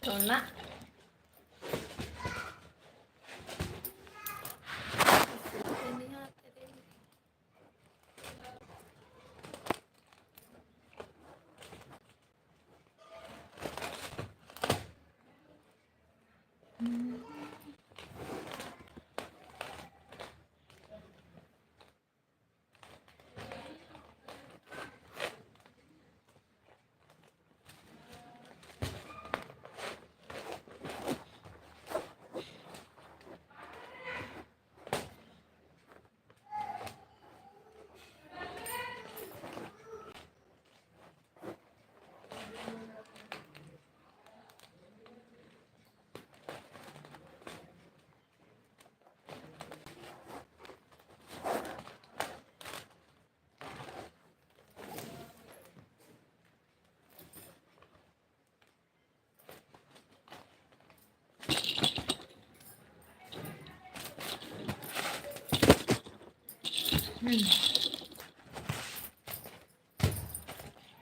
सोना।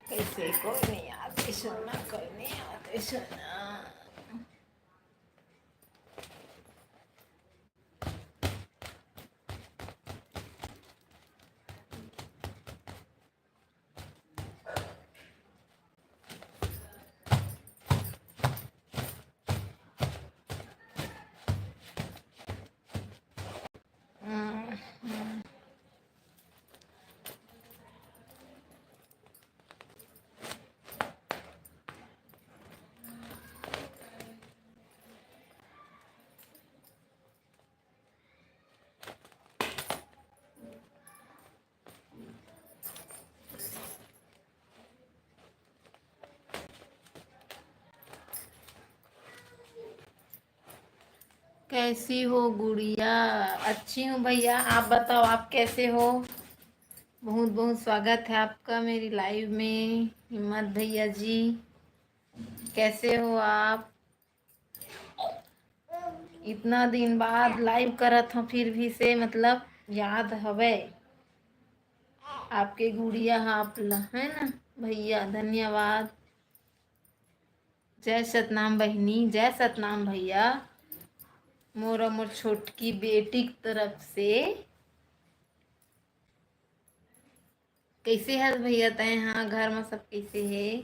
कैसे कोई नहीं आते सोना, कोई नहीं आते सोना। कैसी हो गुड़िया? अच्छी हूँ भैया, आप बताओ आप कैसे हो? बहुत बहुत स्वागत है आपका मेरी लाइव में। हिम्मत भैया जी, कैसे हो आप? इतना दिन बाद लाइव करत हूँ, फिर भी से मतलब याद हवे आपके गुड़िया, आप है ना भैया। धन्यवाद। जय सतनाम बहिनी, जय सतनाम भैया। मोर मोर छोटकी बेटी की तरफ से। कैसे है भैया तय? हाँ, घर में सब कैसे है?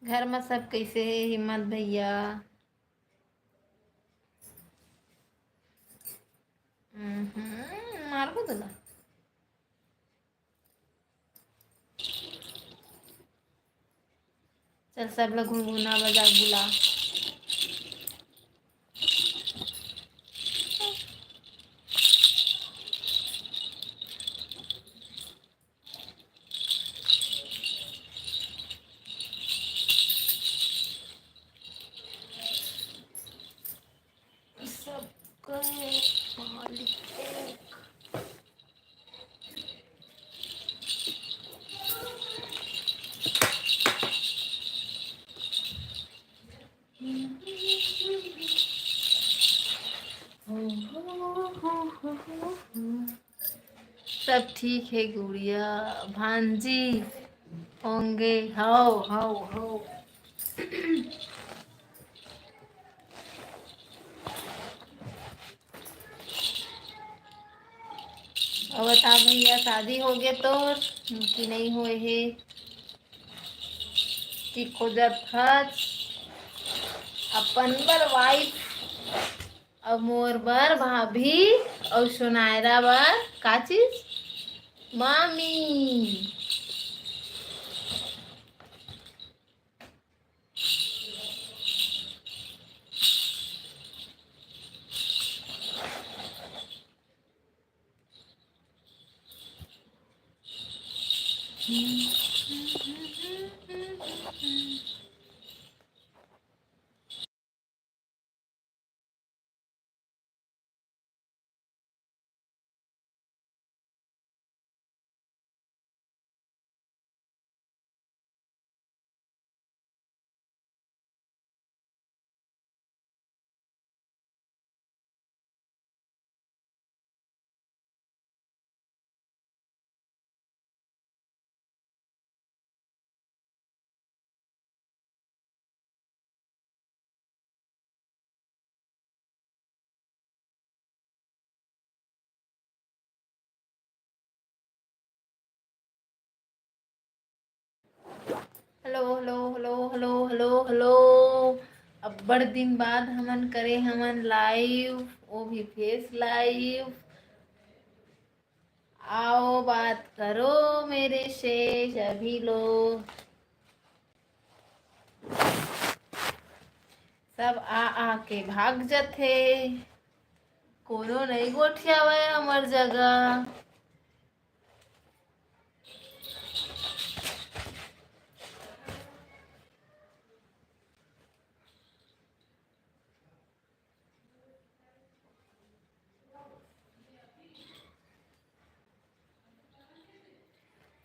घर में सब कैसे है हिम्मत भैया? मारबो तुला। चल सब लोग घुनघुना बजा बुला। सबका मालिक। सब ठीक है गुड़िया। भांजी होंगे। हाओ हाओ हाओ। और बता भैया, शादी हो गए तो कि नहीं हुए है? कि खोजत हस अपन बर वाइफ और मोर बर भाभी और सुनायरा बर का चीज मामी। Hello hello. अब बड़ दिन बाद हमन करे हमन लाइव, वो भी फेस लाइव। आओ बात करो मेरे से सभी लोग, सब आ के भाग जाते, कोनो नहीं गोठियावे हमर जगह।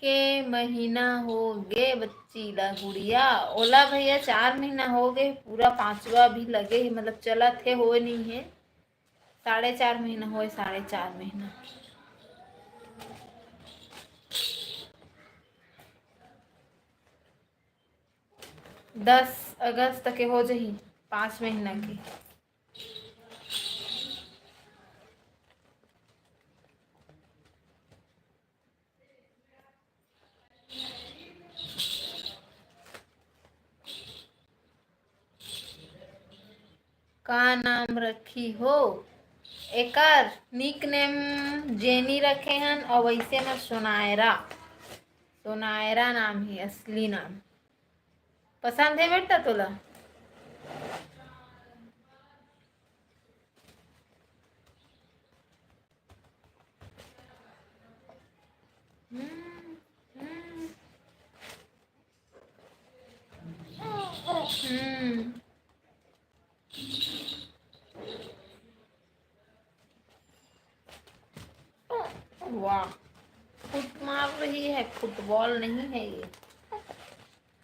के महीना हो गए बच्ची ला गुड़िया? ओला भैया 4 महीना हो गए, पूरा 5वां भी लगे है, मतलब चला थे हो नहीं है। 4.5 महीना हो, 4.5 महीना। 10 अगस्त तक के हो जाही 5 महीना के। का नाम रखी हो? एकर निक नेम जेनी रखे हन, और वैसे में सोनायरा। सोनायरा नाम ही असली नाम। पसंद है बेटा तोला? वाह, फुट मार रही है, फुटबॉल नहीं है ये,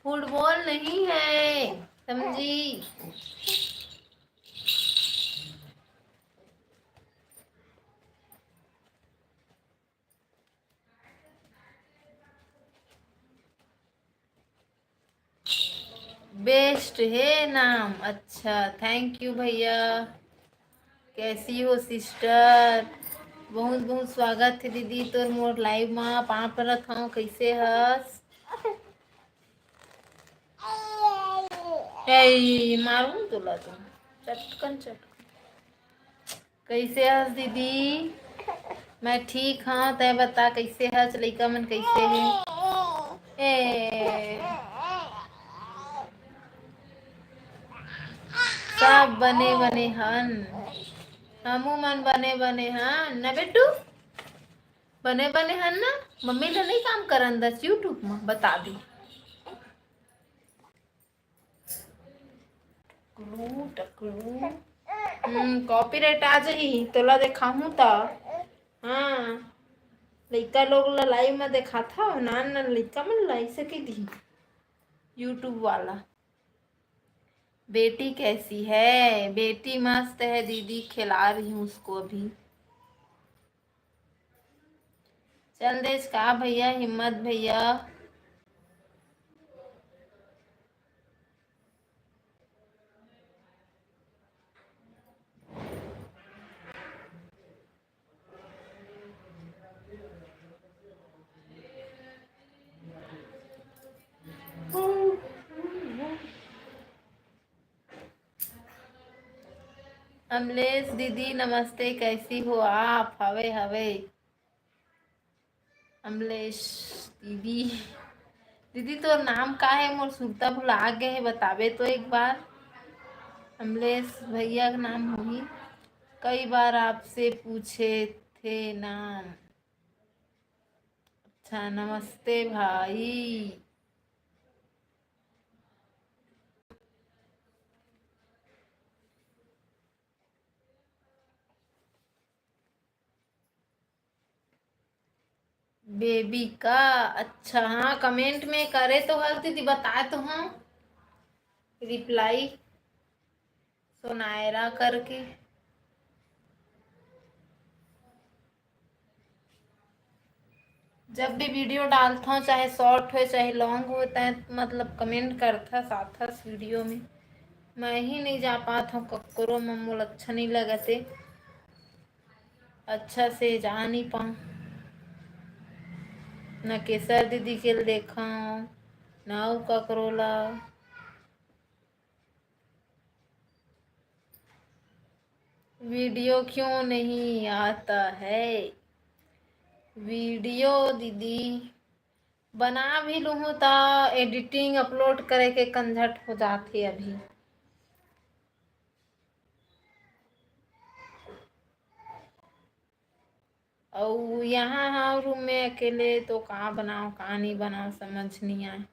फुटबॉल नहीं है, समझी? बेस्ट है नाम। अच्छा, थैंक यू भैया। कैसी हो सिस्टर? बहुत बहुत स्वागत है दीदी तोर मोर लाइव में। पाँव परत हूँ, कैसे हस? मारू तोला तो चटकन चटकन। कैसे हस दीदी? मैं ठीक हाँ, तय बता कैसे हस? लइका मन कैसे है? सब बने बने हन, हमू मन बने बने हन ना बेटू? बने बने हन ना? मम्मी ला नहीं काम करन दस यूट्यूब में बता दी। कॉपीराइट आ जाही तोला दिखाहूं ता। हाँ, लइका लोग ला लाइव में दिखाता हूँ, नान नान लइका मन ला ऐसे के दी यूट्यूब वाला। बेटी कैसी है? बेटी मस्त है दीदी, खिला रही हूँ उसको अभी। चल देश का भैया, हिम्मत भैया। अमलेश दीदी नमस्ते, कैसी हो आप? हवे हवे अमलेश दीदी। दीदी तो नाम का है? मोर सुनता भुला गए है, बतावे तो एक बार। अमलेश भैया का नाम होगी। कई बार आपसे पूछे थे नाम। अच्छा, नमस्ते भाई। बेबी का? अच्छा हाँ, कमेंट में करे तो हल दीदी, बताए तो हाँ रिप्लाई सोनायरा करके। जब भी वीडियो डालता हूँ, चाहे शॉर्ट हो चाहे लॉन्ग होता है, मतलब कमेंट करता साथ वीडियो में। मैं ही नहीं जा पाता हूँ ककरो में, मोल अच्छा नहीं लगते, अच्छा से जा नहीं पाऊँ। न केसर दीदी के देखा न ककरो ला। वीडियो क्यों नहीं आता है? वीडियो दीदी बना भी लूँ ता एडिटिंग अपलोड करे के कंझट हो जाते अभी। और यहाँ हाँ रूम में अकेले तो कहाँ बनाओ कहाँ नहीं बनाओ समझ नहीं आए।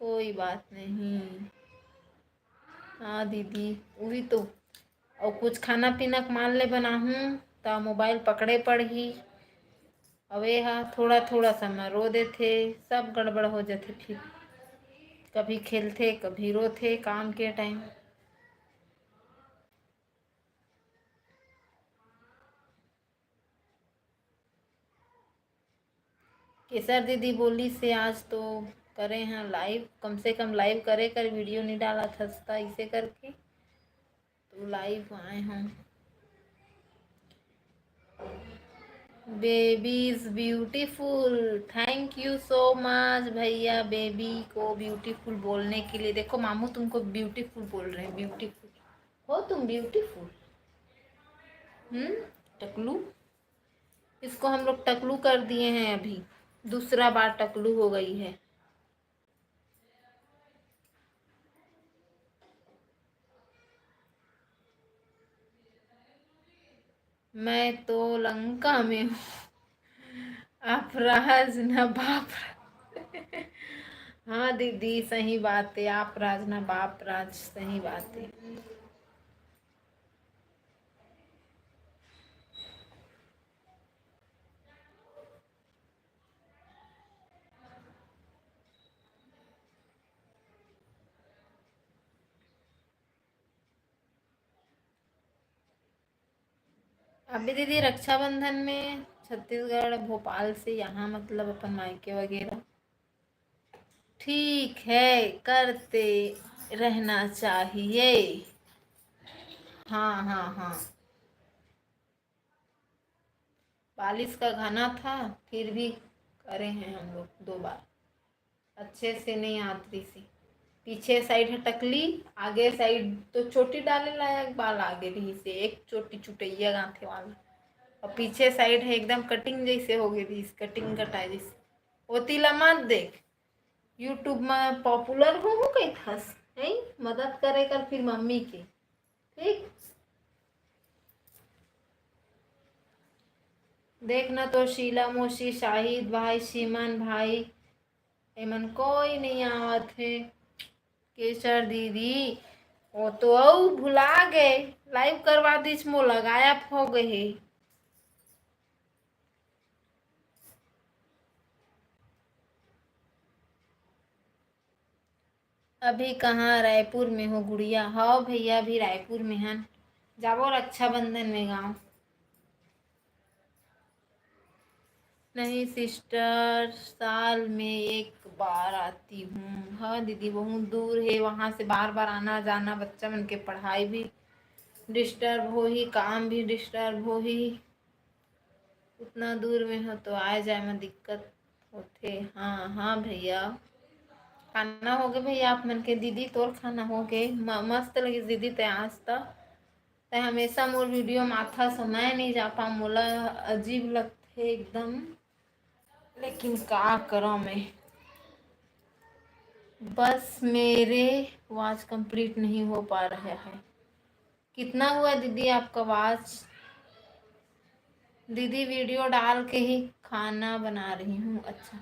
कोई बात नहीं। हाँ दीदी वही तो। और कुछ खाना पीना मान ले बनाहूँ तो मोबाइल पकड़े पड़ी। अवे हाँ थोड़ा थोड़ा समय रो देते सब गड़बड़ हो जाते फिर। कभी खेलते कभी रोते काम के टाइम। केसर दीदी बोली से आज तो करे हैं लाइव, कम से कम लाइव करे कर वीडियो नहीं डाला था इसे करके तो लाइव आए हैं। Baby is beautiful. Thank you so much भैया बेबी को ब्यूटीफुल बोलने के लिए। देखो मामू तुमको ब्यूटीफुल बोल रहे हैं। ब्यूटीफुल हो तुम ब्यूटीफुल। टकलू। इसको हम लोग टकलू कर दिए हैं अभी। दूसरा बार टकलू हो गई है। मैं तो लंका में हूँ। आप राज न बाप। हाँ दीदी सही बात है। आप राज ना बाप राज सही बात है। अभी दीदी रक्षाबंधन में छत्तीसगढ़ भोपाल से यहाँ मतलब अपन मायके वगैरह। ठीक है करते रहना चाहिए। हाँ हाँ हाँ। बारिश का घना था फिर भी करे हैं हम लोग 2 बार। अच्छे से नहीं आती सी। पीछे साइड है टकली। आगे साइड तो चोटी डाले लायक बाल आगे भी से एक चोटी चुटैया गांथे वाला। और पीछे साइड है एकदम कटिंग जैसे हो गई थी कटिंग कटाई जैसे। वो तिला मत देख। यूट्यूब में पॉपुलर हो कई खस है। मदद करे कर फिर मम्मी के। ठीक। देखना तो शीला मोशी शाहिद भाई सीमन भाई एमन कोई नहीं आवत है। केसर दीदी वो तो भुला गए। लाइव करवा दीच मो लगाया हो गए। अभी कहाँ रायपुर में हो गुड़िया? हाँ भैया भी रायपुर में हन। जाबो रक्षाबंधन में गाँव। नहीं सिस्टर साल में एक बार आती हूँ। हाँ दीदी बहुत दूर है वहाँ से बार बार आना जाना बच्चा मन के पढ़ाई भी डिस्टर्ब हो ही काम भी डिस्टर्ब हो ही। उतना दूर में हो तो आए जाए में दिक्कत होते। हाँ हाँ भैया। खाना हो गए भैया आप मन के? दीदी तोर खाना हो गए मस्त लगी दीदी ते आज तक हमेशा मोर वीडियो माथा समय नहीं जा पा मोला अजीब लगते एकदम। लेकिन का करो मैं। बस मेरे वाच कंप्लीट नहीं हो पा रहा है। कितना हुआ दीदी आपका वाच? दीदी वीडियो डाल के ही खाना बना रही हूँ। अच्छा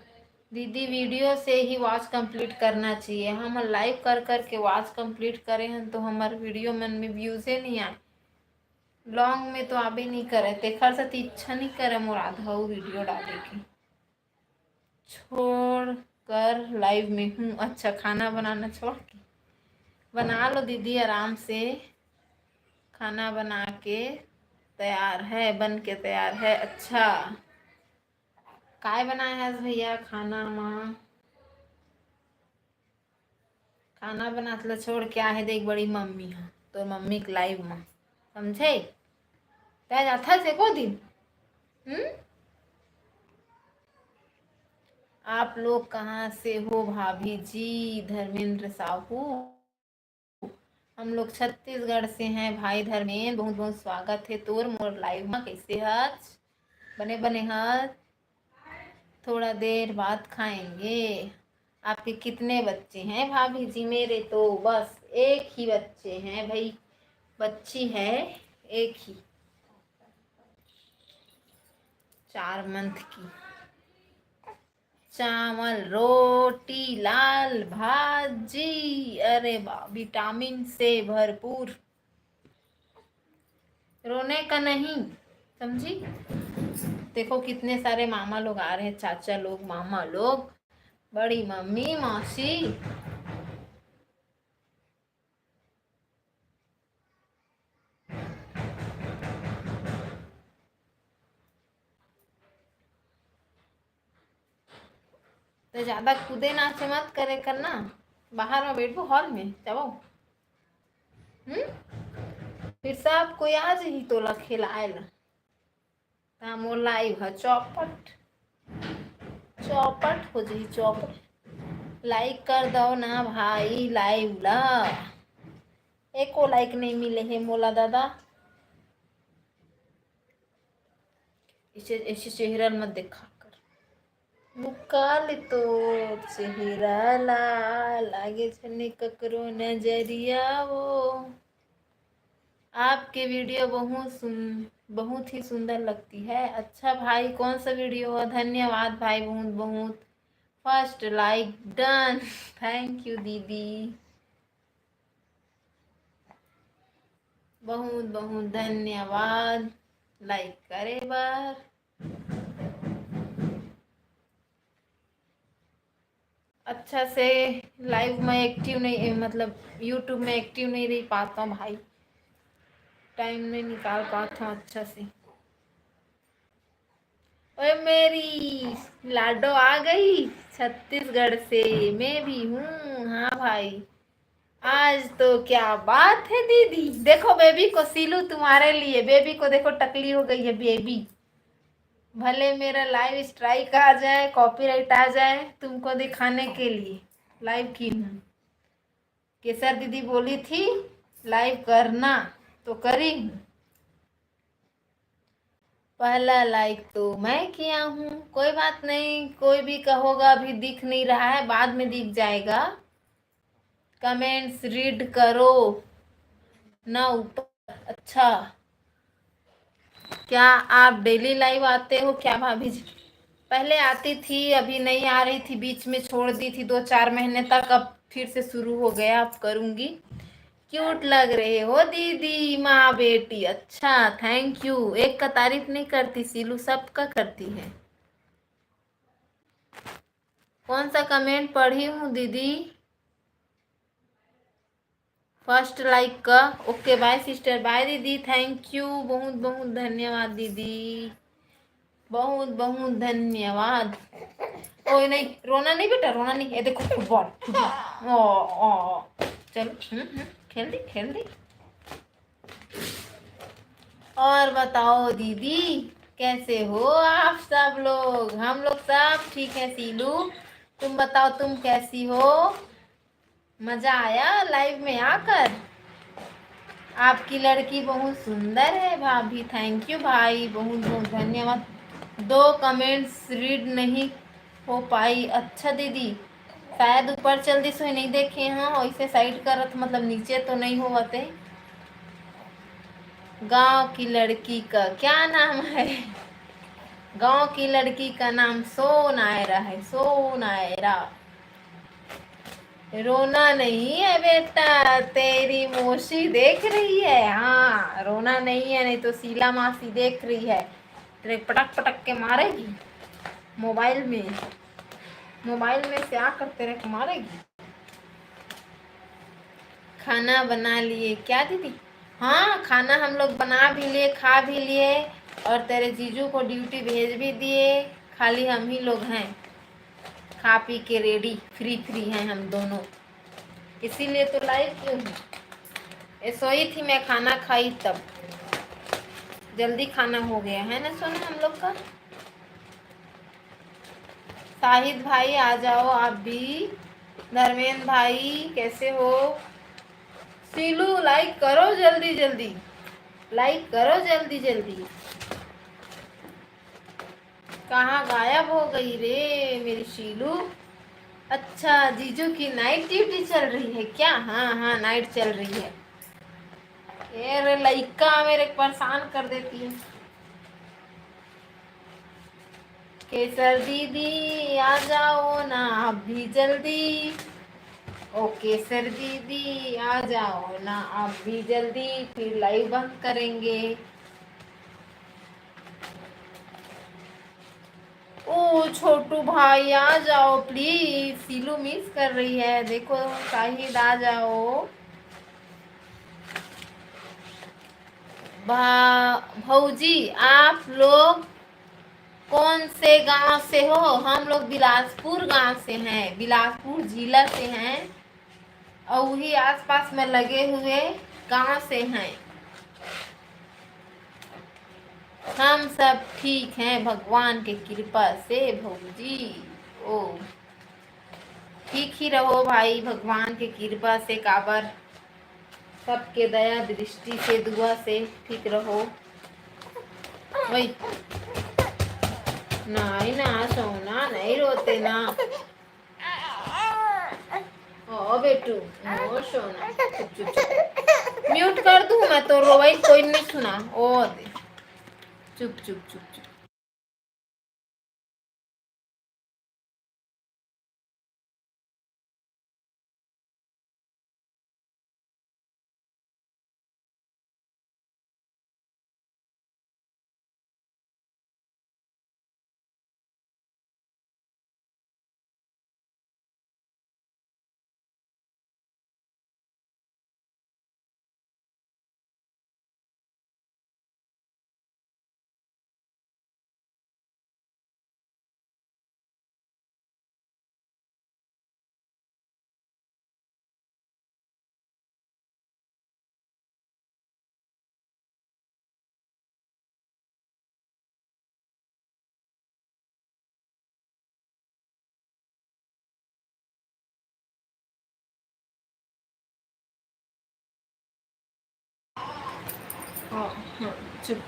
दीदी वीडियो से ही वॉच कंप्लीट करना चाहिए। हम लाइव कर कर के वॉच कंप्लीट करें हैं तो हमारे वीडियो मन में व्यूज़े नहीं आए। लॉन्ग में तो आबे नहीं करे तेखर से तो इच्छा नहीं करे मोर आधा वीडियो डाले की। छोड़ कर लाइव में हूँ। अच्छा खाना बनाना छोड़ के बना लो दीदी आराम से। खाना बना के तैयार है बन के तैयार है। अच्छा काय बनाया है भैया खाना माँ? खाना बनात ला छोड़ के आहे देख बड़ी मम्मी है तो मम्मी के लाइव में समझे तय जाथा से को दिन। हम्म। आप लोग कहाँ से हो भाभी जी? धर्मेंद्र साहू हम लोग छत्तीसगढ़ से हैं भाई धर्मेंद्र, बहुत बहुत स्वागत है तोर मोर लाइव में। कैसे हज बने बने हज? थोड़ा देर बाद खाएंगे। आपके कितने बच्चे हैं भाभी जी? मेरे तो बस एक ही बच्चे हैं भाई, बच्ची है एक ही, 4 मंथ की। चावल रोटी लाल भाजी, अरे वाह, विटामिन से भरपूर। रोने का नहीं, समझी? देखो कितने सारे मामा लोग आ रहे हैं, चाचा लोग, मामा लोग, बड़ी मम्मी, मौसी। तो ज्यादा कूदे नाचे मत करे करना, बाहर में बैठो हॉल में जाओ। फिर सब कोई आज ही तो खिलाए ला मोर लाइव है, चौपट चौपट हो जी, चौपट। लाइक कर दो ना भाई लाइव ला, एको लाइक नहीं मिले है मोला दादा। इसे ऐसे चेहरा मत देखा कर, मुकाल तो चेहरा ला लागे छने ककरो नजरिया वो। आपके वीडियो बहुत ही सुंदर लगती है। अच्छा भाई, कौन सा वीडियो है? धन्यवाद भाई, बहुत बहुत। First like done, thank you दीदी, बहुत बहुत धन्यवाद। लाइक करे बार। अच्छा से लाइव में एक्टिव नहीं, मतलब यूट्यूब में एक्टिव नहीं रह पाता हूँ भाई, टाइम नहीं निकाल पाता हूँ अच्छा से। ओए मेरी लाडो आ गई छत्तीसगढ़ से, मैं भी हूँ। हाँ भाई, आज तो क्या बात है दीदी। देखो बेबी को सिलू तुम्हारे लिए, बेबी को देखो टकली हो गई है बेबी। भले मेरा लाइव स्ट्राइक आ जाए, कॉपीराइट आ जाए, तुमको दिखाने के लिए लाइव की हूँ। केसर दीदी बोली थी लाइव करना तो करी हूँ। पहला लाइक तो मैं किया हूँ, कोई बात नहीं, कोई भी कहोगा अभी दिख नहीं रहा है, बाद में दिख जाएगा। कमेंट्स रीड करो ना ऊपर। अच्छा, क्या आप डेली लाइव आते हो क्या भाभी जी? पहले आती थी, अभी नहीं आ रही थी, बीच में छोड़ दी थी 2-4 महीने तक, अब फिर से शुरू हो गया, अब करूंगी। क्यूट लग रहे हो दीदी, माँ बेटी। अच्छा थैंक यू। एक का तारीफ नहीं करती सीलू, सबका करती है। कौन सा कमेंट पढ़ी हूँ दीदी? फर्स्ट लाइक का। ओके बाय सिस्टर, बाय दीदी, थैंक यू, बहुत बहुत धन्यवाद दीदी, बहुत बहुत धन्यवाद। ओए नहीं, रोना नहीं बेटा, रोना नहीं। ये देखो फुटबॉल, फुटबॉल। ओ चलो, खेल दी खेल दी। और बताओ दीदी, कैसे हो आप सब लोग? हम लोग सब ठीक है सीलू, तुम बताओ तुम कैसी हो? मजा आया लाइव में आकर? आपकी लड़की बहुत सुंदर है भाभी, थैंक यू भाई, बहुत बहुत धन्यवाद। 2 कमेंट्स रीड नहीं हो पाई। अच्छा दीदी, शायद ऊपर चल दी सो नहीं देखे। हाँ वैसे साइड करत, मतलब नीचे तो नहीं होते। गांव की लड़की का क्या नाम है? गांव की लड़की का नाम सोनायरा है, सोनायरा। रोना नहीं है बेटा, तेरी मौसी देख रही है। हाँ रोना नहीं है, नहीं तो शीला मासी देख रही है, तेरे पटक पटक के मारेगी। मोबाइल में से आकर तेरे को मारेगी। खाना बना लिए क्या दीदी? हाँ खाना हम लोग बना भी लिए, खा भी लिए, और तेरे जीजू को ड्यूटी भेज भी दिए। खाली हम ही लोग हैं खा पी के रेडी, फ्री हैं हम दोनों, इसीलिए तो लाइव क्यों हूँ। ये सोई थी, मैं खाना खाई तब, जल्दी खाना हो गया है ना सोना हम लोग का। शाहिद भाई आ जाओ आप भी। धर्मेंद्र भाई कैसे हो? सीलू लाइक करो जल्दी जल्दी, लाइक करो जल्दी जल्दी। कहाँ गायब हो गई रे मेरी शीलू। अच्छा, जीजू की नाइट ड्यूटी चल रही है क्या? हाँ हाँ, नाइट चल रही है। ये लइका मेरे परेशान कर देती है। केसर दीदी आ जाओ ना अभी जल्दी। ओ केसर दीदी आ जाओ ना अभी जल्दी, फिर लाइव बंद करेंगे। ओ छोटू भाई आ जाओ प्लीज, सीलू मिस कर रही है। देखो शाहिद आ जाओ। भौजी आप लोग कौन से गांव से हो? हम लोग बिलासपुर गांव से हैं, बिलासपुर जिला से हैं और वही आसपास में लगे हुए गांव से हैं। हम सब ठीक हैं भगवान के कृपा से भौजी। ओ ठीक ही रहो भाई, भगवान के कृपा से, काबर सबके दया दृष्टि से, दुआ से ठीक रहो। वही नहीं ना सोना, नहीं रोते ना। ओ बेटू, ओ सोना, चुप चुप चुप। म्यूट कर दूं मैं तो, रोवाई कोई नहीं सुना। ओ दे, चुप चुप चुप चुप। हाँ हाँ, चुप।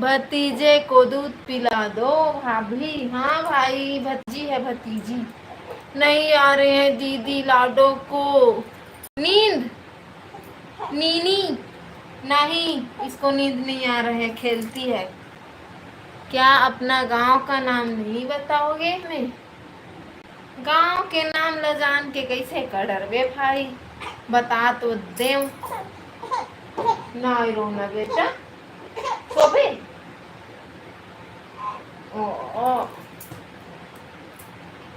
भतीजे को दूध पिला दो भाभी। हाँ भाई, भतीजी है भतीजी। नहीं आ रहे हैं दीदी लाडो को नींद। नीनी नहीं, इसको नींद नहीं आ रहा है, खेलती है। क्या अपना गांव का नाम नहीं बताओगे हमें? गांव के नाम ल जान के कैसे करबे भाई, बता तो दे। नहीं रोना बेटा, सोबे। ओ, ओ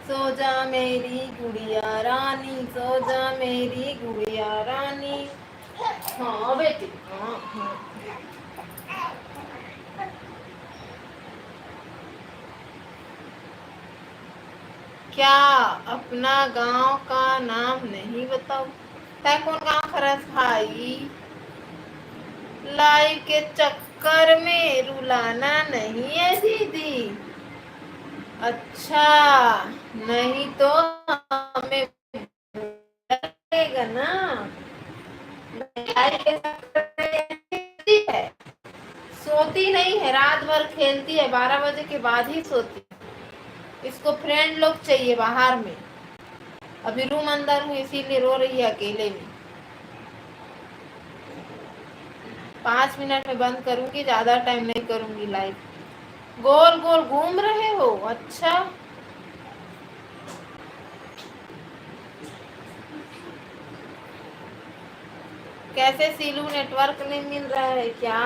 सो जा मेरी गुड़िया रानी, सो जा मेरी गुड़िया रानी। हाँ बेटी, हाँ हाँ। क्या अपना गांव का नाम नहीं बताओ? तय कौन गांव खरस भाई? लाइव के चक्कर में रुलाना नहीं है दीदी। अच्छा, नहीं तो हमें लगेगा ना। लाइव के चक्कर में है, सोती नहीं है, रात भर खेलती है, 12 बजे के बाद ही सोती है। इसको फ्रेंड लोग चाहिए बाहर में। अभी रूम अंदर हूँ इसीलिए रो रही है अकेले में। 5 मिनट में बंद करूंगी, ज्यादा टाइम नहीं करूंगी लाइव। गोल गोल घूम रहे हो? अच्छा, कैसे सीलू, नेटवर्क नहीं मिल रहा है क्या?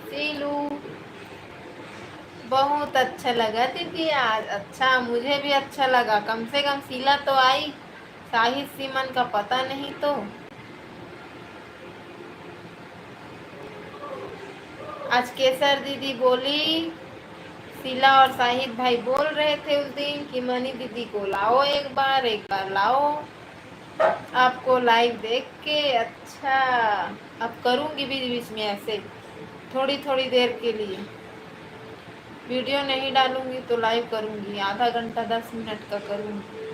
सीलू बहुत अच्छा लगा दीदी आज। अच्छा, मुझे भी अच्छा लगा, कम से कम शीला तो आई, साहिद सीमन का पता नहीं तो। आज केसर दीदी बोली, शीला और साहिद भाई बोल रहे थे उस दिन कि मनी दीदी को लाओ, एक बार लाओ। आपको लाइव देख के अच्छा। अब करूँगी बीच बीच में ऐसे थोड़ी थोड़ी देर के लिए। वीडियो नहीं डालूंगी तो लाइव करूँगी, आधा घंटा 10 मिनट का करूँगी।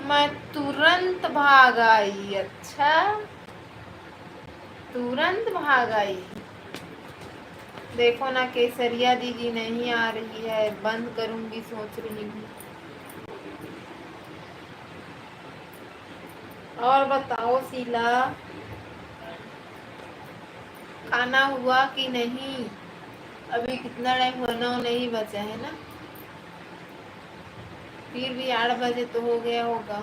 मैं तुरंत भाग आई। अच्छा, तुरंत भाग आई। देखो ना, केसरिया दीदी नहीं आ रही है, बंद करूंगी सोच रही हूँ। और बताओ शीला, खाना हुआ कि नहीं? अभी कितना टाइम हुआ? 9 नहीं बचा है ना, फिर भी 8 बजे तो हो गया होगा।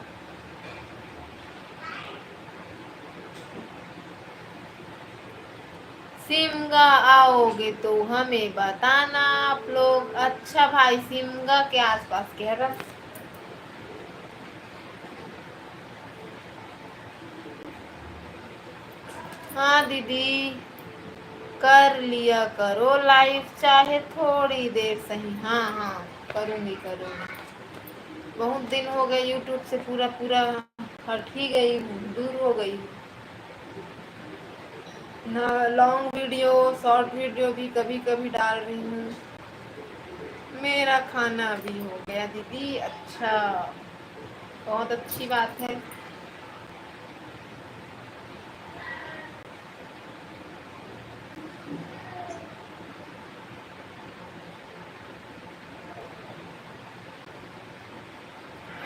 शिमगा आओगे तो हमें बताना आप लोग। अच्छा भाई, शिमगा के आसपास के है। हाँ दीदी, कर लिया करो लाइव, चाहे थोड़ी देर सही। हाँ हाँ, करूँगी करूँगी। बहुत दिन हो गए यूट्यूब से, पूरा पूरा हट ही गई हूँ, दूर हो गई हूँ ना। लॉन्ग वीडियो, शॉर्ट वीडियो भी कभी कभी डाल रही हूँ। मेरा खाना भी हो गया दीदी। अच्छा, बहुत अच्छी बात है।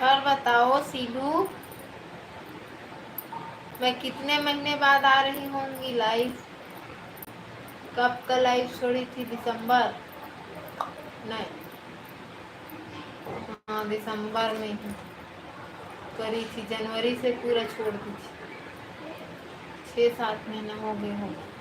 और बताओ सीलू, मैं कितने महीने बाद आ रही होंगी लाइव? कब का लाइव छोड़ी थी? दिसंबर? नहीं, हाँ दिसंबर में ही करी थी। जनवरी से पूरा छोड़ दी थी। 6-7 महीने हो गए होंगे।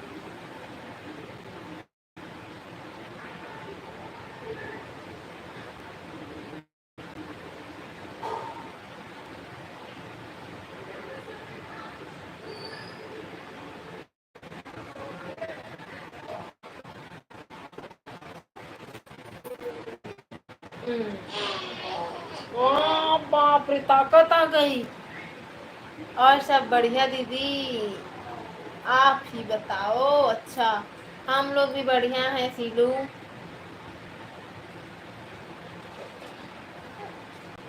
बाप रे, ताकत आ गई। और सब बढ़िया दीदी, आप ही बताओ। अच्छा, हम लोग भी बढ़िया हैं सीलू।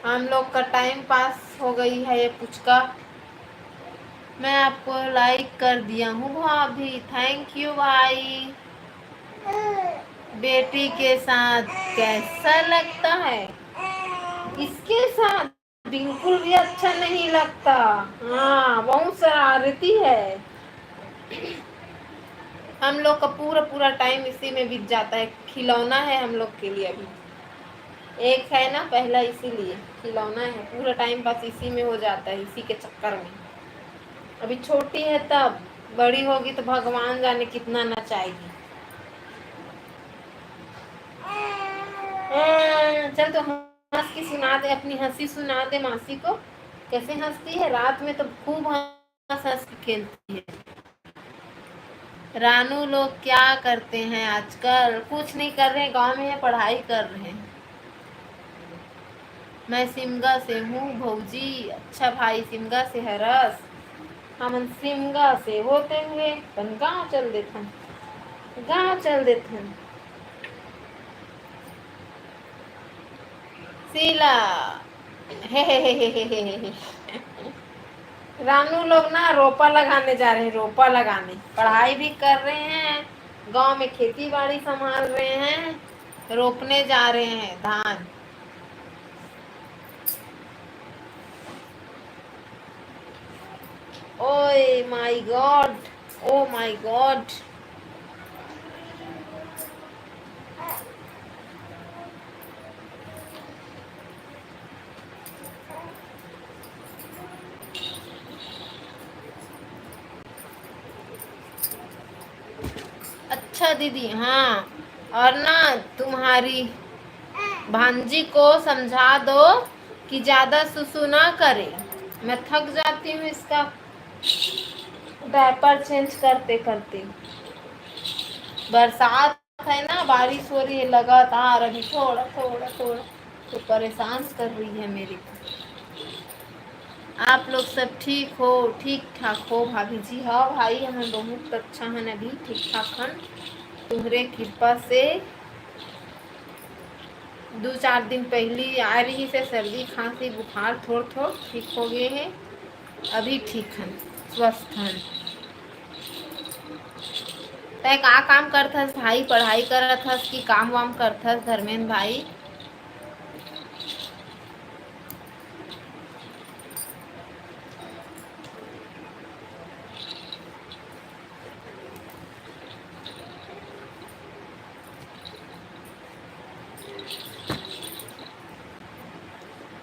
हम लोग का टाइम पास हो गई है ये पुचका। मैं आपको लाइक कर दिया हूँ भाभी, थैंक यू भाई। बेटी के साथ कैसा लगता है? इसके साथ बिल्कुल भी अच्छा नहीं लगता। हाँ, बहुत शरारती है। हम लोग का पूरा पूरा टाइम इसी में बीत जाता है। खिलौना है हम लोग के लिए। अभी एक है ना पहला, इसीलिए खिलौना है। पूरा टाइम पास इसी में हो जाता है, इसी के चक्कर में। अभी छोटी है, तब बड़ी होगी तो भगवान जाने कितना नचाएगी। चल तो हंस के सुना दे, अपनी हंसी सुना दे मासी को। कैसे हंसती है रात में, तो खूब हंस हंस के खेलती है। रानू लोग क्या करते हैं आजकल? कुछ नहीं कर रहे, गांव में है, पढ़ाई कर रहे हैं। मैं सिमगा से हूँ भौजी। अच्छा भाई, सिमगा से है रस। हम सिमगा से होते हुए अपन गाँव चल देते हैं, गाँव चल देते हैं। शीला, हे। रानू लोग ना रोपा लगाने जा रहे हैं, रोपा लगाने। पढ़ाई भी कर रहे हैं, गांव में खेती बाड़ी संभाल रहे हैं, रोपने जा रहे हैं धान। ओए my God, oh my God. अच्छा दीदी, हाँ। और ना, तुम्हारी भांजी को समझा दो कि ज्यादा सुसु ना करे। मैं थक जाती हूँ इसका डायपर चेंज करते करते। बरसात है ना, बारिश हो रही है लगातार, अभी थोड़ा थोड़ा थोड़ा तो परेशान कर रही है मेरे को। आप लोग सब ठीक हो, ठीक ठाक हो भाभी जी? हाँ भाई, हमें बहुत अच्छा है, अभी ठीक ठाक है तुम्हारे कृपा से। 2-4 दिन पहले आ रही से सर्दी खांसी बुखार थोड़ थोड़ ठीक हो गए हैं, अभी ठीक है, स्वस्थ हैं। तय का काम करथस भाई? पढ़ाई करत हस कि काम वाम करथस धर्मेंद्र भाई?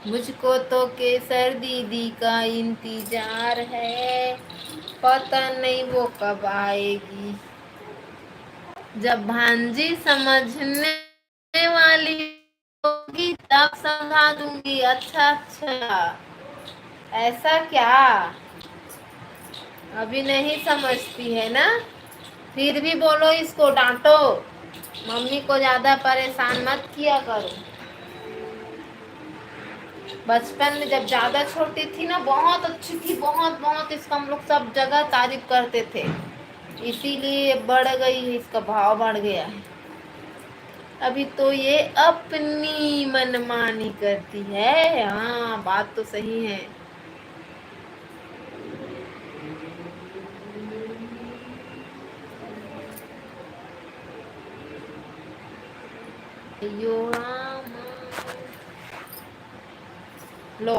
मुझको तो केसर दीदी का इंतजार है, पता नहीं वो कब आएगी। जब भांजी समझने वाली होगी तब समझा दूंगी। अच्छा अच्छा, ऐसा क्या? अभी नहीं समझती है ना? फिर भी बोलो, इसको डांटो, मम्मी को ज्यादा परेशान मत किया करो। बचपन में जब ज्यादा छोटी थी ना, बहुत अच्छी थी, बहुत बहुत, इसका हम लोग सब जगह तारीफ करते थे, इसीलिए बढ़ गई है, इसका भाव बढ़ गया है। अभी तो ये अपनी मनमानी करती है। हाँ, बात तो सही है। यो राम, लो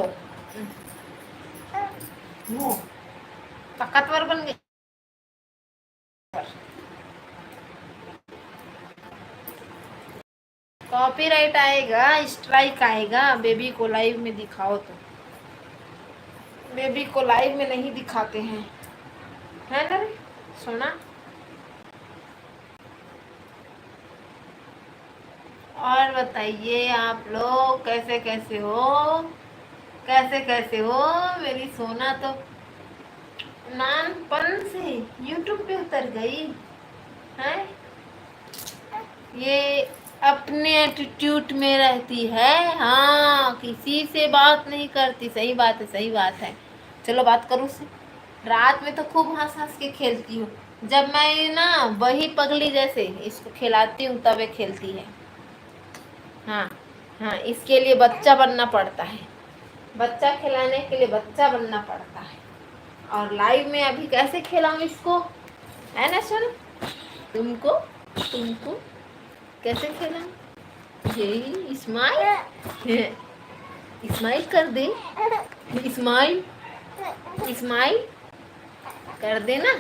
लो, ताकतवर बन गई। कॉपीराइट आएगा, स्ट्राइक आएगा। बेबी को लाइव में दिखाओ तो। बेबी को लाइव में नहीं दिखाते हैं, है ना रे सोना? और बताइए आप लोग कैसे कैसे हो, कैसे कैसे हो? मेरी सोना तो नानपन से यूट्यूब पे उतर गई है। ये अपने एटीट्यूड में रहती है, हाँ, किसी से बात नहीं करती। सही बात है, सही बात है। चलो बात करो उससे। रात में तो खूब हंस हंस के खेलती हूँ, जब मैं ना वही पगली जैसे इसको खिलाती हूँ तब ये खेलती है। हाँ हाँ, इसके लिए बच्चा बनना पड़ता है, बच्चा खिलाने के लिए बच्चा बनना पड़ता है। और लाइव में अभी कैसे खिलाऊं इसको, है ना सर? तुमको तुमको कैसे खिलाऊं? यही स्माइल, स्माइल कर दे, स्माइल, स्माइल कर दे ना,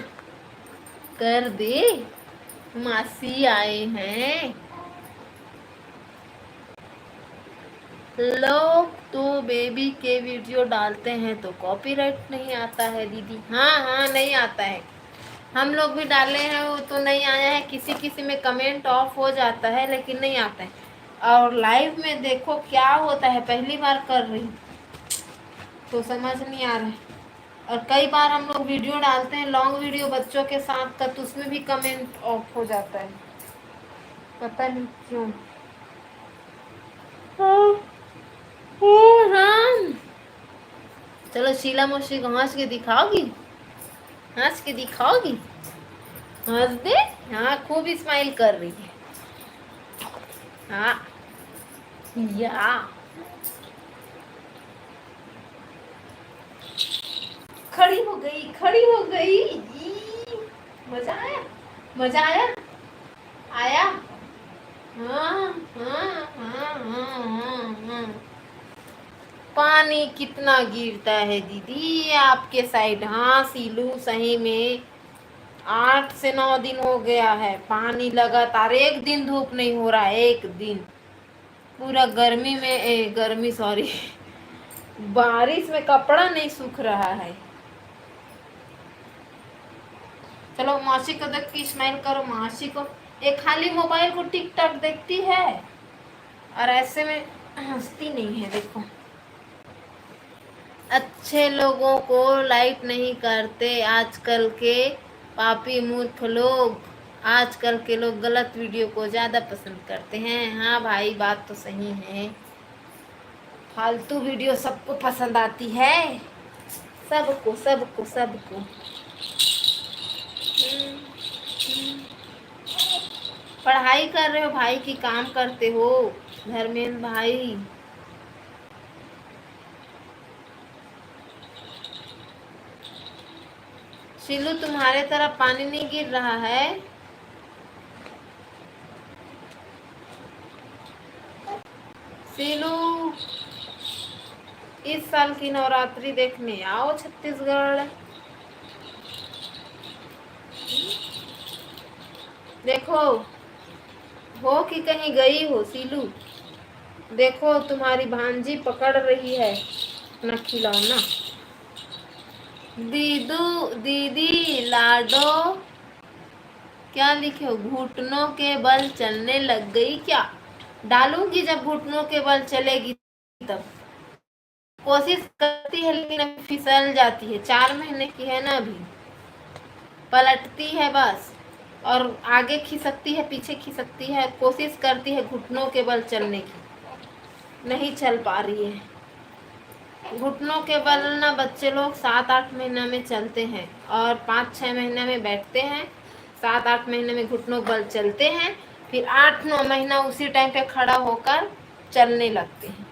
कर दे। मासी आए हैं। लोग तो बेबी के वीडियो डालते हैं तो कॉपीराइट नहीं आता है दीदी। हाँ हाँ, नहीं आता है। हम लोग भी डाले हैं, वो तो नहीं आया है। किसी किसी में कमेंट ऑफ हो जाता है लेकिन नहीं आता है। और लाइव में देखो क्या होता है, पहली बार कर रही हूँ तो समझ नहीं आ रहा है। और कई बार हम लोग वीडियो डालते हैं, लॉन्ग वीडियो बच्चों के साथ का, तो उसमें भी कमेंट ऑफ हो जाता है, पता नहीं क्यों। ओ राम, चलो शीला मौसी को हंस के दिखाओगी, हंस के दिखाओगी? हंस दे। हाँ, खूब स्माइल कर रही है। हाँ या, खड़ी हो गई, खड़ी हो गई। मजा आया, मजा आया, आया। हाँ हाँ हाँ हाँ हाँ हाँ। पानी कितना गिरता है दीदी आपके साइड? हाँ सीलू, सही में 8 से 9 दिन हो गया है, पानी लगातार, एक दिन धूप नहीं हो रहा है, एक दिन। पूरा गर्मी में गर्मी सॉरी, बारिश में कपड़ा नहीं सूख रहा है। चलो मासी को देख के स्माइल करो, मासी को। ये खाली मोबाइल को टिकटॉक देखती है और ऐसे में हंसती नहीं है, देखो। अच्छे लोगों को लाइक नहीं करते आजकल के पापी मूर्ख लोग। आजकल के लोग गलत वीडियो को ज्यादा पसंद करते हैं। हाँ भाई, बात तो सही है, फालतू वीडियो सबको पसंद आती है, सबको सबको सबको। पढ़ाई कर रहे हो भाई कि काम करते हो धर्मेंद्र भाई? शिलू, तुम्हारे तरफ पानी नहीं गिर रहा है? शिलू, इस साल की नवरात्रि देखने आओ छत्तीसगढ़। देखो हो कि कहीं गई हो सीलू? देखो तुम्हारी भांजी पकड़ रही है अपना खिलौना। दीदू दीदी लाडो, क्या लिखे हो? घुटनों के बल चलने लग गई क्या? डालूंगी जब घुटनों के बल चलेगी तब। कोशिश करती है लेकिन अभी फिसल जाती है, 4 महीने की है ना अभी, पलटती है बस, और आगे खिसकती है पीछे खिसकती है, कोशिश करती है घुटनों के बल चलने की, नहीं चल पा रही है। घुटनों के बल ना बच्चे लोग 7-8 महीना में चलते हैं और 5-6 महीने में बैठते हैं, 7-8 महीने में घुटनों के बल चलते हैं, फिर 8-9 महीना उसी टाइम पे खड़ा होकर चलने लगते हैं।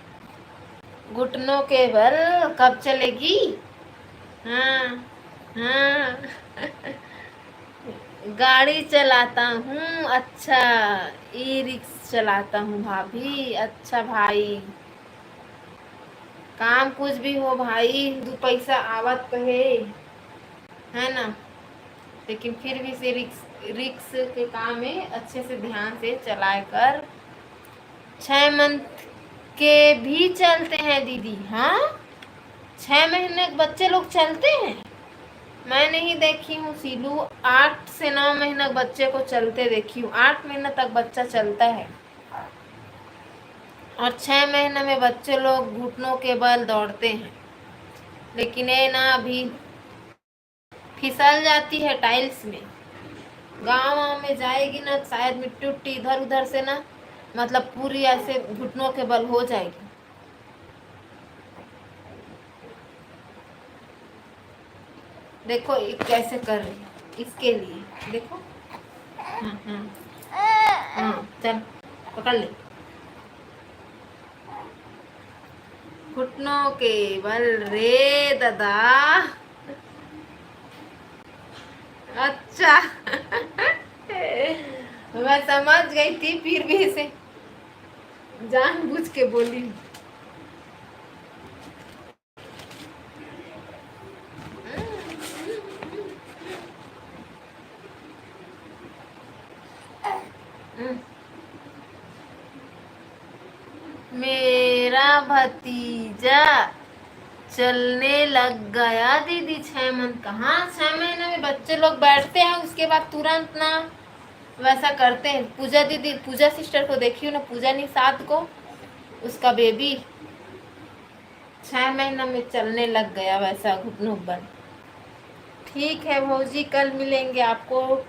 घुटनों के बल कब चलेगी? हाँ हाँ। गाड़ी चलाता हूँ। अच्छा, ई रिक्शा चलाता हूँ भाभी। अच्छा भाई, काम कुछ भी हो भाई, 2 पैसा आवत तो है ना, लेकिन फिर भी से रिक्स के काम में अच्छे से ध्यान से चलाए कर। 6 मंथ के भी चलते हैं दीदी? हाँ, 6 महीने के बच्चे लोग चलते हैं? मैं नहीं देखी हूँ सीलू, 8 से 9 महीने बच्चे को चलते देखी हूँ। 8 महीने तक बच्चा चलता है और 6 महीने में बच्चे लोग घुटनों के बल दौड़ते हैं। लेकिन ये ना अभी फिसल जाती है टाइल्स में, गाँव में जाएगी ना शायद मिट्टी उट्टी इधर उधर से ना, मतलब पूरी ऐसे घुटनों के बल हो जाएगी। देखो कैसे कर रही है इसके लिए, देखो। हाँ हाँ हाँ, चल पकड़ ले। घुटनों के बल रे दादा। अच्छा। मैं समझ गई थी, फिर भी इसे जानबूझ के बोली। मेरा भतीजा चलने लग गया दीदी 6 मंथ का। हाँ, 6 महीने में बच्चे लोग बैठते हैं, उसके बाद तुरंत ना वैसा करते हैं। पूजा दीदी, पूजा सिस्टर को देखी हो ना, पूजा निषाद को, उसका बेबी 6 महीना में चलने लग गया वैसा घुटनों पर। ठीक है भौजी, कल मिलेंगे आपको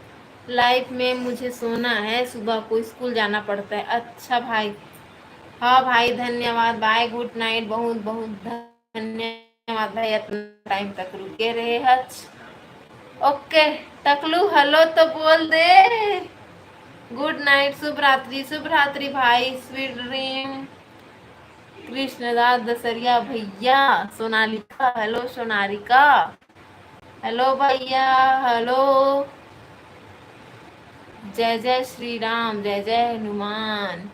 लाइफ में, मुझे सोना है, सुबह को स्कूल जाना पड़ता है। अच्छा भाई, हाँ भाई, धन्यवाद, बाय, गुड नाइट। बहुत बहुत धन्यवाद भाई, इतना टाइम तक रुके रहे। हच ओके, टकलू हेलो तो बोल दे। गुड नाइट, शुभ रात्रि, शुभ रात्रि भाई, स्वीट ड्रीम। कृष्णदास दसरिया भैया, सोनालिका हेलो, सोनारिका हेलो भैया, हेलो। जय जय श्री राम, जय जय हनुमान।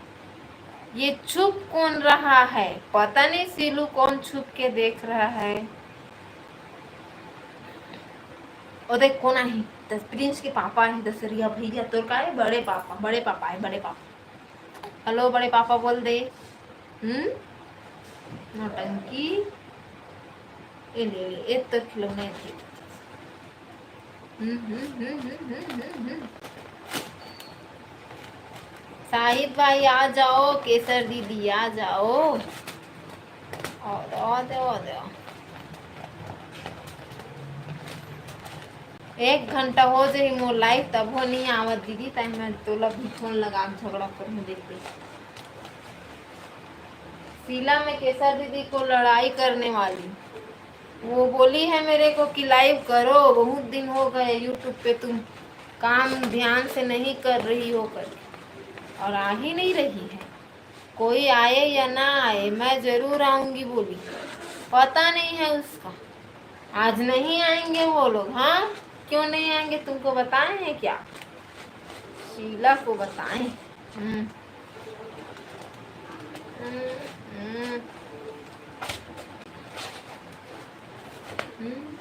ये छुप कौन रहा है? पता नहीं सीलू कौन छुप के देख रहा है। ओ देख कौन है, प्रिंस के पापा है, दसरिया भैया। तो का है? बड़े पापा, बड़े पापा है, बड़े पापा। हेलो बड़े पापा बोल दे। नौटंकी, ये ले ले, एक तो खिलौने थे। साहिद भाई आ जाओ, केसर दीदी आ जाओ, और एक घंटा हो जाई मोर लाइव तब हो नहीं आवत दीदी तय मैं तोला भी फोन लगा के झगड़ा कर देख दे। शीला में केसर दीदी को लड़ाई करने वाली, वो बोली है मेरे को कि लाइव करो, बहुत दिन हो गए यूट्यूब पे तुम काम ध्यान से नहीं कर रही हो कर, और आ ही नहीं रही है। कोई आए या ना आए मैं जरूर आऊंगी बोली, पता नहीं है उसका। आज नहीं आएंगे वो लोग। हाँ क्यों नहीं आएंगे, तुमको बताए हैं क्या? शीला को बताएं। हम्म हम्म हम्म हम्म।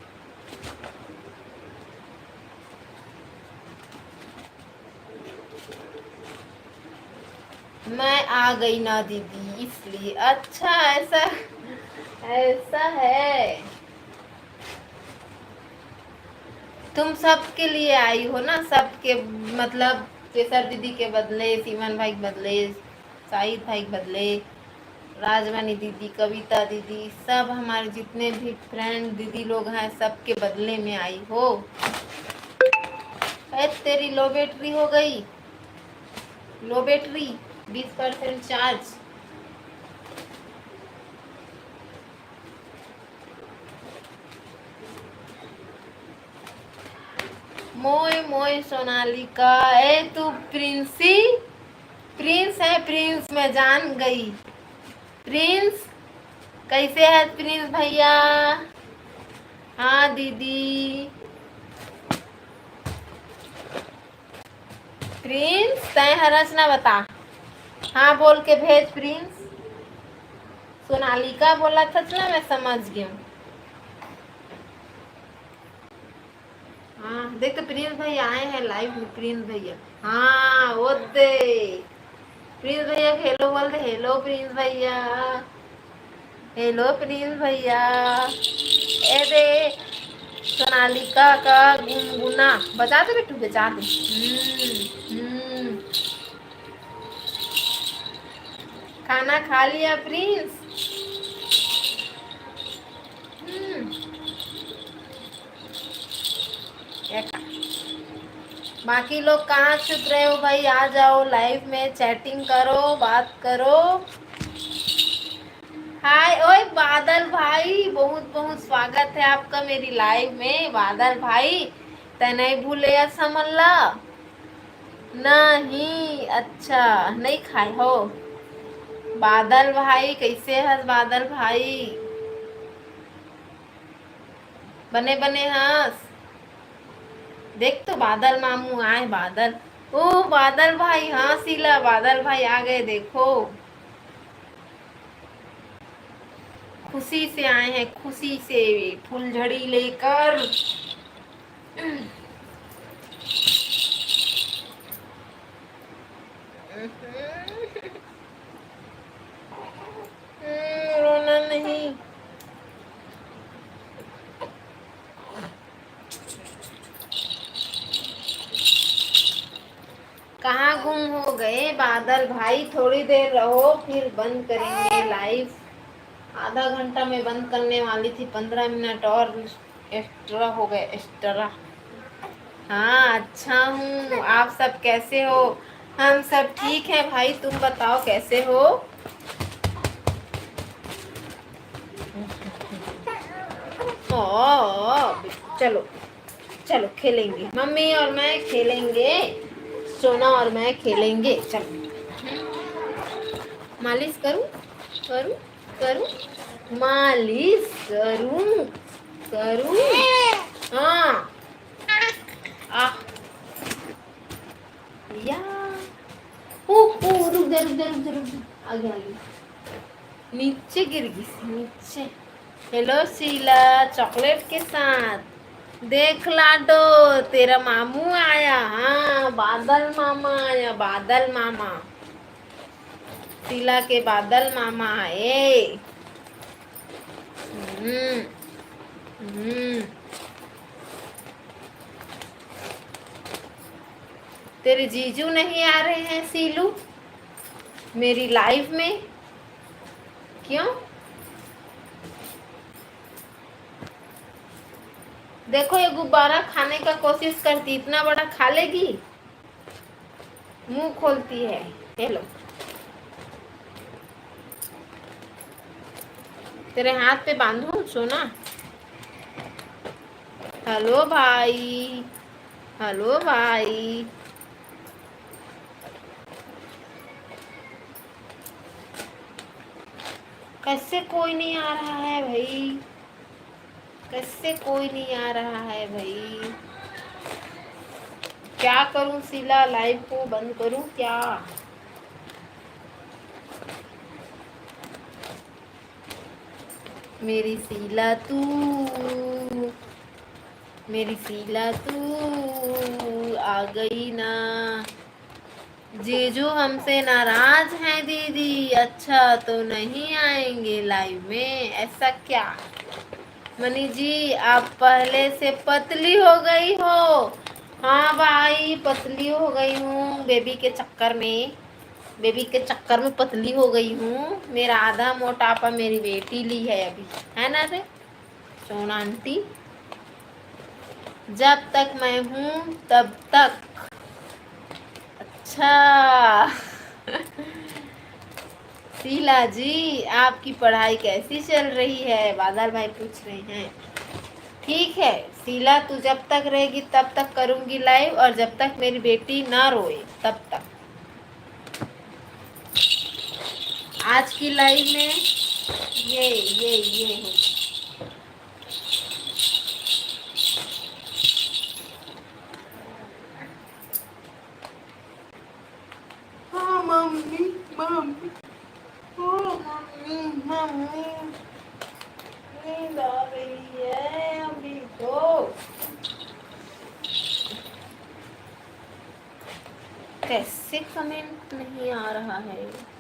मैं आ गई ना दीदी इसलिए। अच्छा ऐसा ऐसा है, तुम सबके लिए आई हो ना, सबके मतलब केसर दीदी के बदले, सीमन भाई के बदले, शाहिद भाई के बदले, राजवानी दीदी, कविता दीदी, सब हमारे जितने भी फ्रेंड दीदी लोग हैं सबके बदले में आई हो। तेरी लो बैटरी हो गई, लो बैटरी 20% चार्ज। मोय मोय सोनालिका, ए तू प्रिंसी, प्रिंस है प्रिंस, मैं जान गई। प्रिंस कैसे है प्रिंस भैया? हाँ दीदी। प्रिंस तय रचना बता। हाँ बोल के भेज प्रिंस। सोनालिका बोला था ना, मैं समझ गया। हाँ देख तो प्रिंस भैया आए हैं लाइव में। प्रिंस भैया, हाँ वो दे प्रिंस भैया हेलो बोल दे। हेलो प्रिंस भैया, हेलो प्रिंस भैया। ए दे सोनालिका का गुनगुना बजा दे बेटू, बजा दे। खाना खा लिया प्रिंस? बाकी लोग कहाँ छुप रहे हो भाई? आ जाओ लाइव में, चैटिंग करो, बात करो। हाय ओए बादल भाई, बहुत बहुत स्वागत है आपका मेरी लाइव में। बादल भाई तय नहीं भूले समल्ला नहीं? अच्छा नहीं खाए हो? बादल भाई कैसे है बादल भाई? बने बने हंस। देख तो बादल मामू आए। बादल, ओ बादल भाई, हाँ शीला बादल भाई आ गए देखो। खुशी से आए हैं, खुशी से फुलझड़ी लेकर। रोना नहीं। कहाँ गुम हो गए बादल भाई? थोड़ी देर रहो फिर बंद करेंगे लाइव। आधा घंटा में बंद करने वाली थी, 15 मिनट और एक्स्ट्रा हो गए एक्स्ट्रा। हाँ अच्छा हूँ, आप सब कैसे हो? हम सब ठीक है भाई, तुम बताओ कैसे हो? ओ चलो चलो खेलेंगे, मम्मी और मैं खेलेंगे, सोना और मैं खेलेंगे। चलो मालिश करूं? करूं? करूं मालिश? करूं? करूं? हाँ आ या रुक जा रुक जा रुक जा रुक जा, आगे आगे नीचे गिर गई नीचे। हेलो शीला चॉकलेट के साथ। देख लाडो तेरा मामू आया। हाँ बादल मामा आया, बादल मामा, शीला के बादल मामा आए। हम्म हम्म। तेरे जीजू नहीं आ रहे हैं सीलू मेरी लाइव में? क्यों? देखो ये गुब्बारा खाने का कोशिश करती, इतना बड़ा खा लेगी, मुंह खोलती है। हेलो, तेरे हाथ पे बांधू सोना। हेलो भाई, हेलो भाई। कैसे कोई नहीं आ रहा है भाई, कैसे कोई नहीं आ रहा है भाई। क्या करूं शीला, लाइव को बंद करूं क्या? मेरी शीला तू, मेरी शीला तू आ गई ना। जीजू हमसे नाराज हैं दीदी, अच्छा तो नहीं आएंगे लाइव में, ऐसा क्या? मनी जी आप पहले से पतली हो गई हो। हाँ भाई पतली हो गई हूँ, बेबी के चक्कर में, बेबी के चक्कर में पतली हो गई हूँ। मेरा आधा मोटापा मेरी बेटी ली है अभी, है ना रे सोना आंटी? जब तक मैं हूँ तब तक। अच्छा शीला जी आपकी पढ़ाई कैसी चल रही है, बादल भाई पूछ रहे हैं। ठीक है शीला, तू जब तक रहेगी तब तक करूंगी लाइव, और जब तक मेरी बेटी ना रोए तब तक। आज की लाइव में ये हो। हाँ मम्मी, मम्मी, मम्मी, मम्मी, नींद आ रही है अभी तो। कैसे कमेंट नहीं आ रहा है?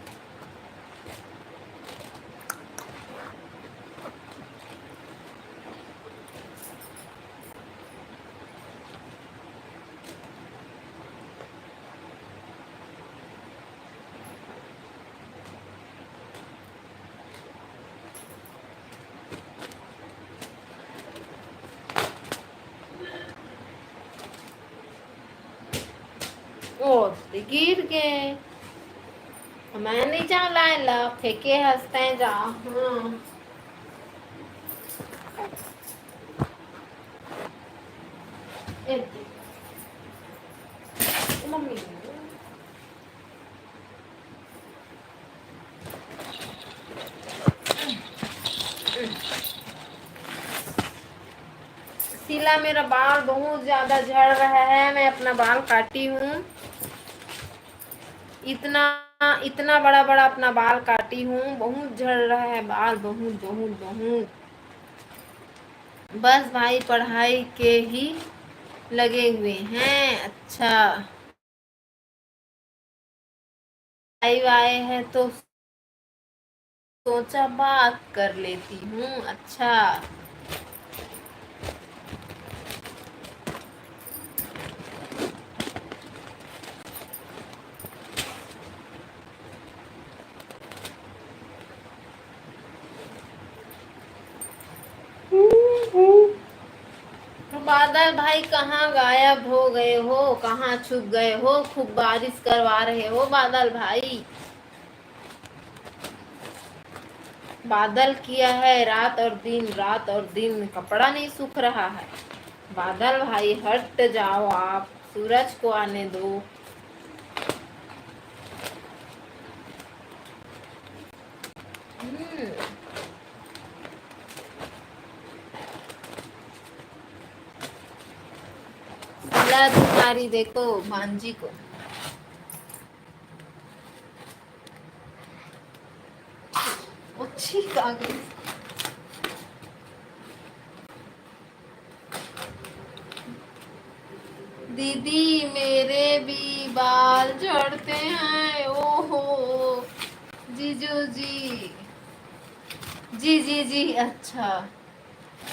ओ गिर गए, मैं नहीं जा लायला, फेंके हंसते हैं जा। हाँ मम्मी शीला मेरा बाल बहुत ज्यादा झड़ रहा है, मैं अपना बाल काटी हूँ। इतना इतना बड़ा बड़ा अपना बाल काटी हूँ, बहुत झड़ रहा है बाल, बहुत बहुत बहुत। बस भाई पढ़ाई के ही लगे हुए हैं। अच्छा लाइव आए हैं तो सोचा बात कर लेती हूँ। अच्छा तो बादल भाई कहाँ गायब हो गए हो, कहाँ छुप गए हो? खूब बारिश करवा रहे हो बादल भाई। बादल किया है रात और दिन, रात और दिन, कपड़ा नहीं सूख रहा है। बादल भाई हट जाओ आप, सूरज को आने दो। शीला तुम्हारी देखो भांजी को, अच्छी आ गई। दीदी मेरे भी बाल झड़ते हैं, ओहो। जीजू जी, जी जी जी, अच्छा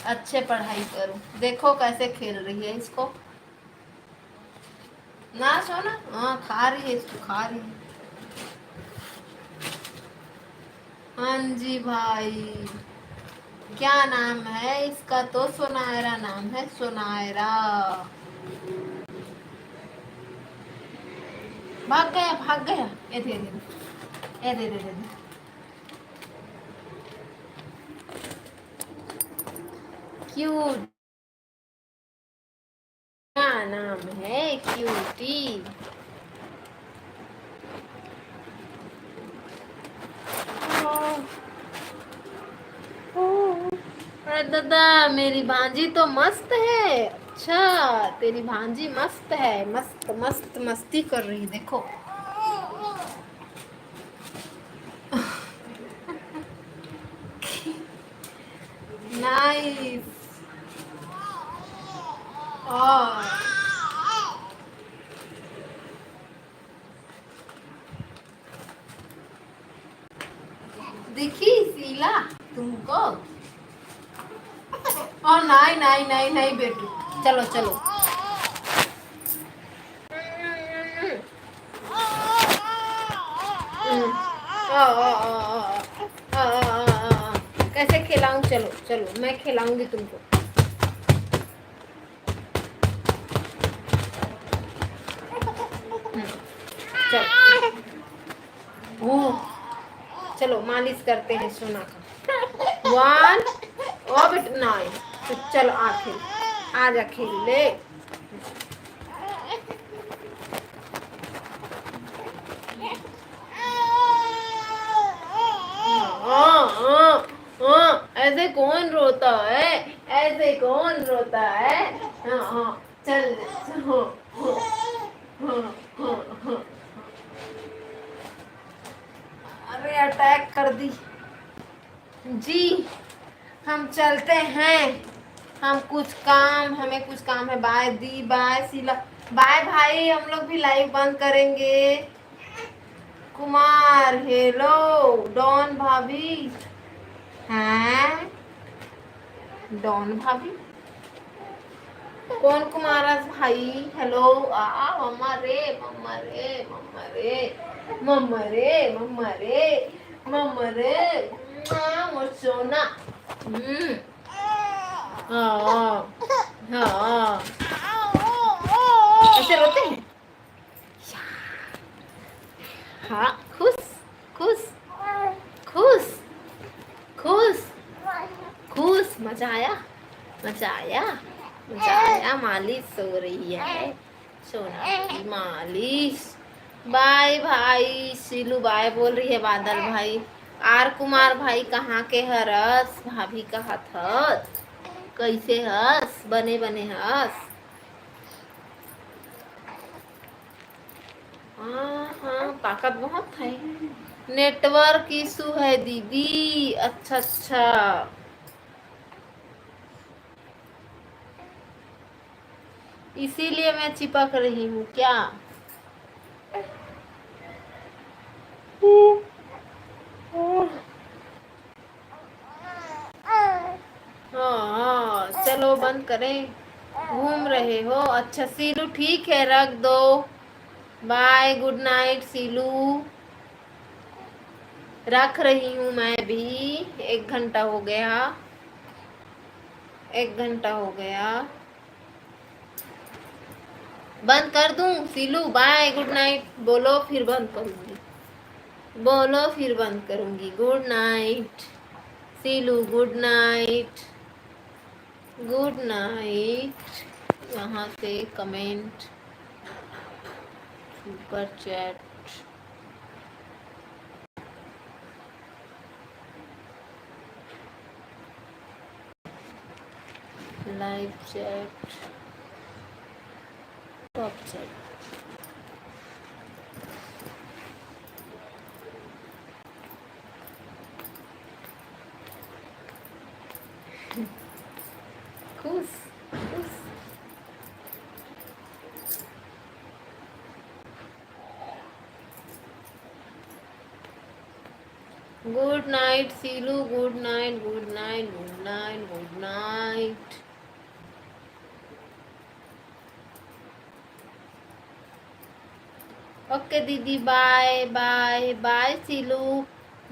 अच्छे पढ़ाई करो। देखो कैसे खेल रही है इसको ना सोना। हाँ खा रही है, इसको खा रही है। हाँ जी भाई, क्या नाम है इसका? तो सोनायरा नाम है, सोनायरा। भाग गया, भाग गया। ये दे दे, ये दे दे, दे दे। क्यूट। क्या नाम है? क्यूटी। अरे दादा, मेरी भांजी तो मस्त है। अच्छा, तेरी भांजी मस्त है, मस्त मस्त मस्ती कर रही, देखो। नाइस। और दिखी शीला तुमको? और नहीं नहीं नहीं नहीं बेटू, चलो चलो। कैसे खिलाऊं? चलो चलो, मैं खिलाऊंगी तुमको। चलो। ओ, चलो मालिश करते हैं सोना का। वन। ओ बेटा नहीं, तो चलो आ खेल, आजा खेल ले। हाँ हाँ हाँ, ऐसे कौन रोता है? ऐसे कौन रोता है? हाँ हाँ, चल। हाँ हाँ हाँ हाँ हाँ। अरे अटैक कर दी जी। हम चलते हैं, हमें कुछ काम है। बाय दी, बाय शीला, बाय भाई। हम लोग भी लाइव बंद करेंगे। कुमार हेलो, डॉन भाभी हैं? डॉन भाभी कौन? कुमार भाई हेलो। मम्मा रे, मम्मा रे, मम्मा रे, मम्मा रे, मम्मा रे, मम्मा रे, मोर सोना। हाँ हाँ, ऐसे रोते हैं। हाँ, खुश खुश खुश खुश खुश। मजा आया, मजा आया, मजा आया। मालिश हो रही है सोना की मालिश। बाय भाई, सीलू बाय बोल रही है। बादल भाई, आर कुमार भाई कहाँ के हरस? भाभी कहा था कैसे हस? बने बने हस। हाँ हाँ, ताकत बहुत है। नेटवर्क इशू है दीदी। अच्छा अच्छा, इसीलिए मैं चिपक रही हूँ क्या? हाँ चलो बंद करें। घूम रहे हो? अच्छा सीलू, ठीक है रख दो। Bye, good night Seelu. रख रही हूँ मैं भी। 1 घंटा हो गया, 1 घंटा हो गया। बंद कर दूं सीलू? बाय, गुड नाइट बोलो फिर बंद करूंगी। बोलो फिर बंद करूंगी। Good night Seelu, good night, good night. यहाँ से comment, super chat, live chat, top chat. खुश खुश। Good night Seelu, good night, good night, good night, good night. Okay दीदी, बाय बाय बाय सीलू।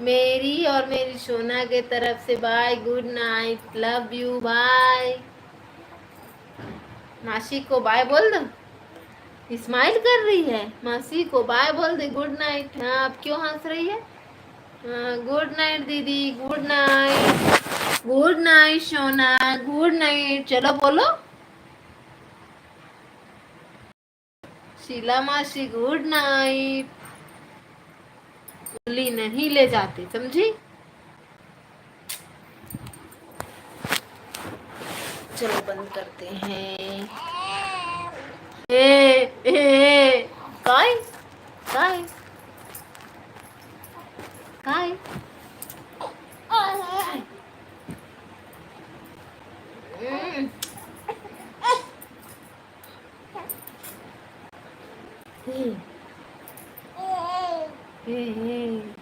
मेरी और मेरी सोना के तरफ से bye, good night, love you, bye. मासी को बाय बोल दो। स्माइल कर रही है, मासी को बाय बोल दे, गुड नाइट। हाँ, आप क्यों हंस रही है? हाँ, गुड नाइट दीदी, गुड नाइट, गुड नाइट सोना, गुड नाइट। चलो बोलो, शीला मासी गुड नाइट। उंगली नहीं ले जाती, समझी? चलो बंद करते हैं। ए ए काय काय काय हम्म, ए, ए, ए,